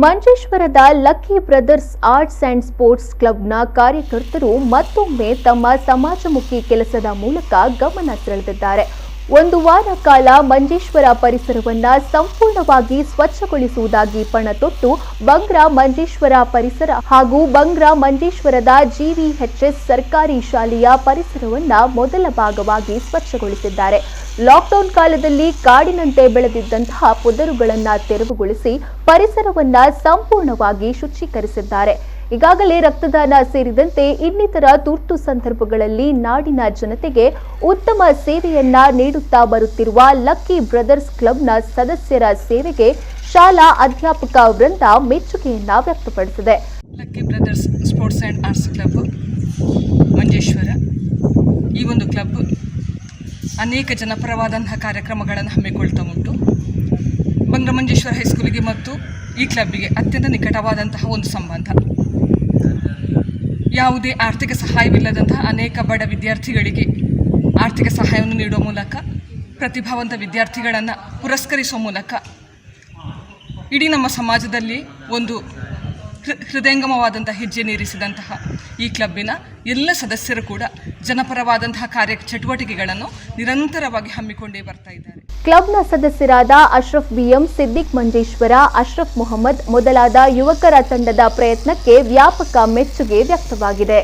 ಮಂಜೇಶ್ವರದ lucky brothers arts and sports ಕ್ಲಬ್ನ ಕಾರ್ಯಕರ್ತರು ಮತ್ತೊಮ್ಮೆ ತಮ್ಮ ಸಮಾಜಮುಖಿ ಕೆಲಸದ ಮೂಲಕ ಗಮನ ಸೆಳೆದಿದ್ದಾರೆ. ಒಂದು ವಾರ ಕಾಲ ಮಂಜೇಶ್ವರ ಪರಿಸರವನ್ನ ಸಂಪೂರ್ಣವಾಗಿ ಸ್ವಚ್ಛಗೊಳಿಸುವುದಾಗಿ ಪಣ ತೊಟ್ಟು ಬಂಗ್ರಾ ಮಂಜೇಶ್ವರ ಪರಿಸರ ಹಾಗೂ ಬಂಗ್ರಾ ಮಂಜೇಶ್ವರದ ಜಿವಿಎಚ್ಎಸ್ ಸರ್ಕಾರಿ ಶಾಲೆಯ ಪರಿಸರವನ್ನ ಮೊದಲ ಭಾಗವಾಗಿ ಸ್ವಚ್ಛಗೊಳಿಸಿದ್ದಾರೆ. ಲಾಕ್ಡೌನ್ ಕಾಲದಲ್ಲಿ ಕಾಡಿನಂತೆ ಬೆಳೆದಿದ್ದಂತಹ ಪೊದರುಗಳನ್ನು ತೆರವುಗೊಳಿಸಿ ಪರಿಸರವನ್ನ ಸಂಪೂರ್ಣವಾಗಿ ಶುಚೀಕರಿಸಿದ್ದಾರೆ. ಈಗಾಗಲೇ ರಕ್ತದಾನ ಸೇರಿದಂತೆ ಇನ್ನಿತರ ತುರ್ತು ಸಂದರ್ಭಗಳಲ್ಲಿ ನಾಡಿನ ಜನತೆಗೆ ಉತ್ತಮ ಸೇವೆಯನ್ನ ನೀಡುತ್ತಾ ಬರುತ್ತಿರುವ ಲಕ್ಕಿ ಬ್ರದರ್ಸ್ ಕ್ಲಬ್ನ ಸದಸ್ಯರ ಸೇವೆಗೆ ಶಾಲಾ ಅಧ್ಯಾಪಕ ವೃಂದ ಮೆಚ್ಚುಗೆಯನ್ನ ವ್ಯಕ್ತಪಡಿಸಿದೆ. Lucky brothers sports and arts club Manjeshwar ಈ ಒಂದು ಕ್ಲಬ್ ಅನೇಕ ಜನಪರವಾದಂತಹ ಕಾರ್ಯಕ್ರಮಗಳನ್ನು ಹಮ್ಮಿಕೊಳ್ತಾ ಉಂಟು. ಬಂಗ್ರಾ ಮಂಜೇಶ್ವರ ಹೈಸ್ಕೂಲಿಗೆ ಮತ್ತು ಈ ಕ್ಲಬ್ಬಿಗೆ ಅತ್ಯಂತ ನಿಕಟವಾದಂತಹ ಒಂದು ಸಂಬಂಧ. ಯಾವುದೇ ಆರ್ಥಿಕ ಸಹಾಯವಿಲ್ಲದಂತಹ ಅನೇಕ ಬಡ ವಿದ್ಯಾರ್ಥಿಗಳಿಗೆ ಆರ್ಥಿಕ ಸಹಾಯವನ್ನು ನೀಡುವ ಮೂಲಕ, ಪ್ರತಿಭಾವಂತ ವಿದ್ಯಾರ್ಥಿಗಳನ್ನು ಪುರಸ್ಕರಿಸುವ ಮೂಲಕ ಇಡೀ ನಮ್ಮ ಸಮಾಜದಲ್ಲಿ ಒಂದು ಹೃದಯಂಗಮವಾದಂಥ ಹೆಜ್ಜೆ ನೀರಿಸಿದಂತಹ ಈ ಕ್ಲಬ್ಬಿನ ಎಲ್ಲ ಸದಸ್ಯರು ಕೂಡ ಜನಪರವಾದಂತಹ ಚಟುವಟಿಕೆಗಳನ್ನು ನಿರಂತರವಾಗಿ ಹಮ್ಮಿಕೊಂಡೇ ಬರ್ತಾ ಇದ್ದಾರೆ. ಕ್ಲಬ್ನ ಸದಸ್ಯರಾದ ಅಶ್ರಫ್ ಬಿಎಂ, ಸಿದ್ದಿಕ್ ಮಂಜೇಶ್ವರ, ಅಶ್ರಫ್ ಮೊಹಮ್ಮದ್ ಮೊದಲಾದ ಯುವಕರ ತಂಡದ ಪ್ರಯತ್ನಕ್ಕೆ ವ್ಯಾಪಕ ಮೆಚ್ಚುಗೆ ವ್ಯಕ್ತವಾಗಿದೆ.